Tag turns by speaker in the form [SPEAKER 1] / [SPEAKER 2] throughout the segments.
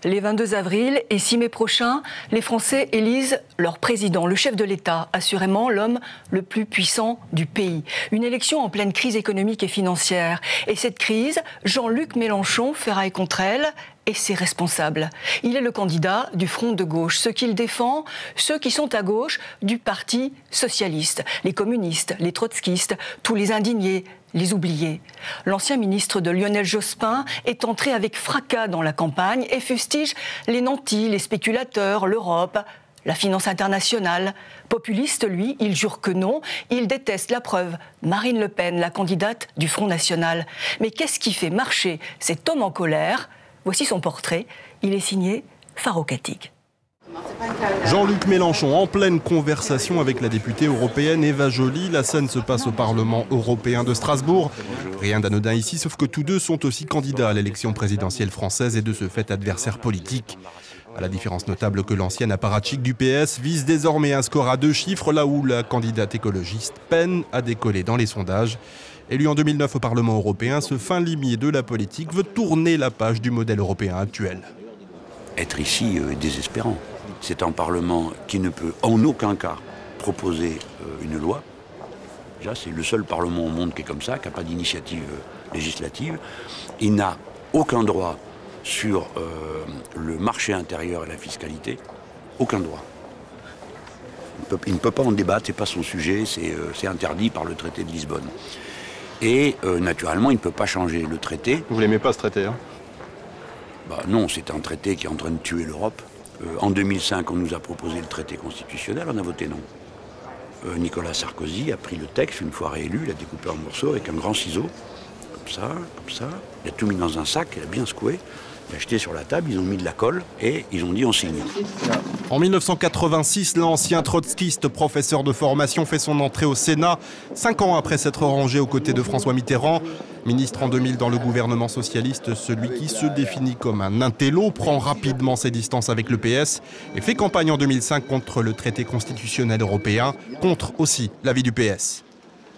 [SPEAKER 1] Les 22 avril et 6 mai prochains, les Français élisent leur président, le chef de l'État, assurément l'homme le plus puissant du pays. Une élection en pleine crise économique et financière. Et cette crise, Jean-Luc Mélenchon ferraille contre elle et ses responsables. Il est le candidat du Front de gauche. Ceux qu'il défend, ceux qui sont à gauche du Parti socialiste. Les communistes, les trotskistes, tous les indignés, les oubliés. L'ancien ministre de Lionel Jospin est entré avec fracas dans la campagne et fustige les nantis, les spéculateurs, l'Europe, la finance internationale. Populiste, lui, il jure que non. Il déteste, la preuve, Marine Le Pen, la candidate du Front National. Mais qu'est-ce qui fait marcher cet homme en colère ? Voici son portrait. Il est signé Faro Katig.
[SPEAKER 2] Jean-Luc Mélenchon en pleine conversation avec la députée européenne Eva Joly. La scène se passe au Parlement européen de Strasbourg. Rien d'anodin ici, sauf que tous deux sont aussi candidats à l'élection présidentielle française et de ce fait adversaires politiques. À la différence notable que l'ancienne apparatchik du PS vise désormais un score à 2 chiffres, là où la candidate écologiste peine à décoller dans les sondages. Élu en 2009 au Parlement européen, ce fin limier de la politique veut tourner la page du modèle européen actuel.
[SPEAKER 3] Être ici est désespérant. C'est un Parlement qui ne peut en aucun cas proposer une loi. Déjà, c'est le seul Parlement au monde qui est comme ça, qui n'a pas d'initiative législative. Il n'a aucun droit sur le marché intérieur et la fiscalité. Aucun droit. Il ne peut pas en débattre, ce n'est pas son sujet, c'est interdit par le traité de Lisbonne. Et naturellement, il ne peut pas changer le traité.
[SPEAKER 2] Vous l'aimez pas ce traité, hein ?
[SPEAKER 3] Non, c'est un traité qui est en train de tuer l'Europe. En 2005, on nous a proposé le traité constitutionnel, on a voté non. Nicolas Sarkozy a pris le texte, une fois réélu, il a découpé en morceaux avec un grand ciseau, comme ça. Il a tout mis dans un sac, il a bien secoué. Il a jeté sur la table, ils ont mis de la colle et ils ont dit on signe.
[SPEAKER 2] En 1986, l'ancien trotskiste professeur de formation fait son entrée au Sénat, 5 ans après s'être rangé aux côtés de François Mitterrand. Ministre en 2000 dans le gouvernement socialiste, celui qui se définit comme un intello prend rapidement ses distances avec le PS et fait campagne en 2005 contre le traité constitutionnel européen, contre aussi l'avis du PS.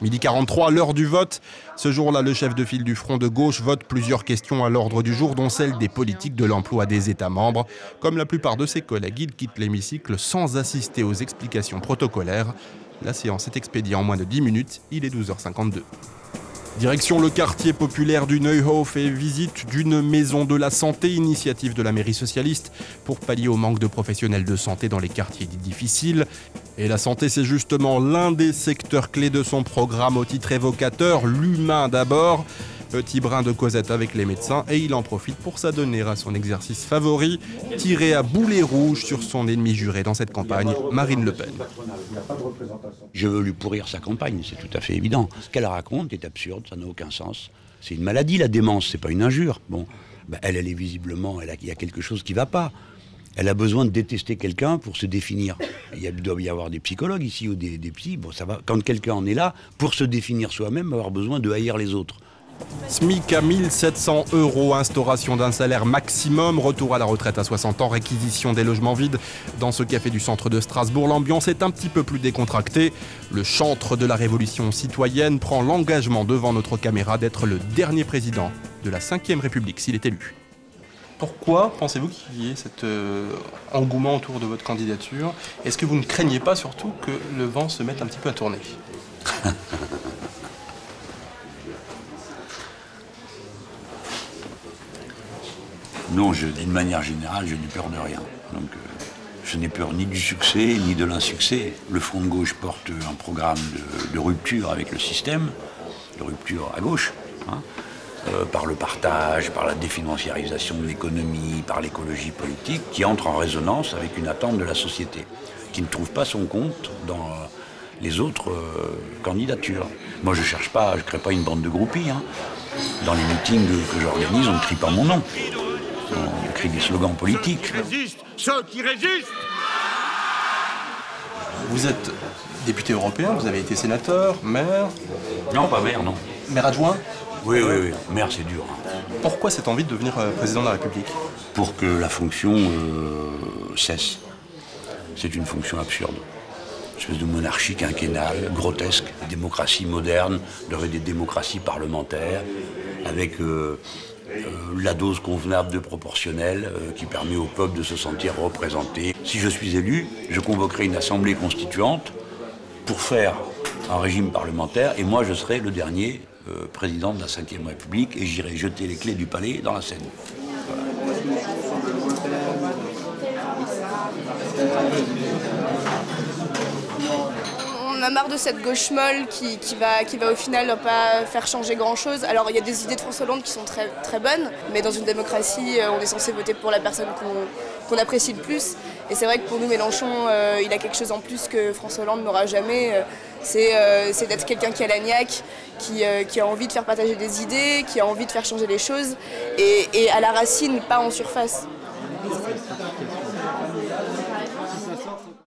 [SPEAKER 2] Midi 43, l'heure du vote. Ce jour-là, le chef de file du Front de gauche vote plusieurs questions à l'ordre du jour, dont celle des politiques de l'emploi des États membres. Comme la plupart de ses collègues, il quitte l'hémicycle sans assister aux explications protocolaires. La séance est expédiée en moins de 10 minutes. Il est 12h52. Direction le quartier populaire du Neuhof et visite d'une maison de la santé, initiative de la mairie socialiste pour pallier au manque de professionnels de santé dans les quartiers dits difficiles. Et la santé, c'est justement l'un des secteurs clés de son programme au titre évocateur, l'humain d'abord. Petit brin de causette avec les médecins et il en profite pour s'adonner à son exercice favori, tirer à boulet rouge sur son ennemi juré dans cette campagne, Marine Le Pen.
[SPEAKER 3] Je veux lui pourrir sa campagne, c'est tout à fait évident. Ce qu'elle raconte est absurde, ça n'a aucun sens. C'est une maladie, la démence, c'est pas une injure. Elle est visiblement, il y a quelque chose qui ne va pas. Elle a besoin de détester quelqu'un pour se définir. Il doit y avoir des psychologues ici ou des psys. Ça va. Quand quelqu'un en est là, pour se définir soi-même, avoir besoin de haïr les autres.
[SPEAKER 2] SMIC à 1 700 €, instauration d'un salaire maximum, retour à la retraite à 60 ans, réquisition des logements vides. Dans ce café du centre de Strasbourg, l'ambiance est un petit peu plus décontractée. Le chantre de la révolution citoyenne prend l'engagement devant notre caméra d'être le dernier président de la 5e République s'il est élu. Pourquoi pensez-vous qu'il y ait cet engouement autour de votre candidature ? Est-ce que vous ne craignez pas surtout que le vent se mette un petit peu à tourner ?
[SPEAKER 3] Non, d'une manière générale, je n'ai peur de rien. Donc, je n'ai peur ni du succès, ni de l'insuccès. Le Front de gauche porte un programme de rupture avec le système, de rupture à gauche, par le partage, par la définanciarisation de l'économie, par l'écologie politique, qui entre en résonance avec une attente de la société, qui ne trouve pas son compte dans les autres candidatures. Moi, je ne crée pas une bande de groupies. Dans les meetings que j'organise, on ne crie pas mon nom. On écrit des slogans politiques.
[SPEAKER 4] Ceux qui résistent.
[SPEAKER 2] Vous êtes député européen, vous avez été sénateur, maire.
[SPEAKER 3] Non, pas maire, non.
[SPEAKER 2] Maire adjoint ?
[SPEAKER 3] Oui. Maire, c'est dur.
[SPEAKER 2] Pourquoi cette envie de devenir président de la République ?
[SPEAKER 3] Pour que la fonction cesse. C'est une fonction absurde. Une espèce de monarchie quinquennale, grotesque, démocratie moderne, devrait des démocraties parlementaires, avec la dose convenable de proportionnel qui permet au peuple de se sentir représenté. Si je suis élu, je convoquerai une assemblée constituante pour faire un régime parlementaire et moi je serai le dernier président de la Ve République et j'irai jeter les clés du palais dans la Seine.
[SPEAKER 5] On a marre de cette gauche molle qui va au final pas faire changer grand chose. Alors il y a des idées de François Hollande qui sont très, très bonnes, mais dans une démocratie, on est censé voter pour la personne qu'on apprécie le plus. Et c'est vrai que pour nous, Mélenchon, il a quelque chose en plus que François Hollande n'aura jamais. C'est d'être quelqu'un qui a la niaque, qui a envie de faire partager des idées, qui a envie de faire changer les choses, et à la racine, pas en surface.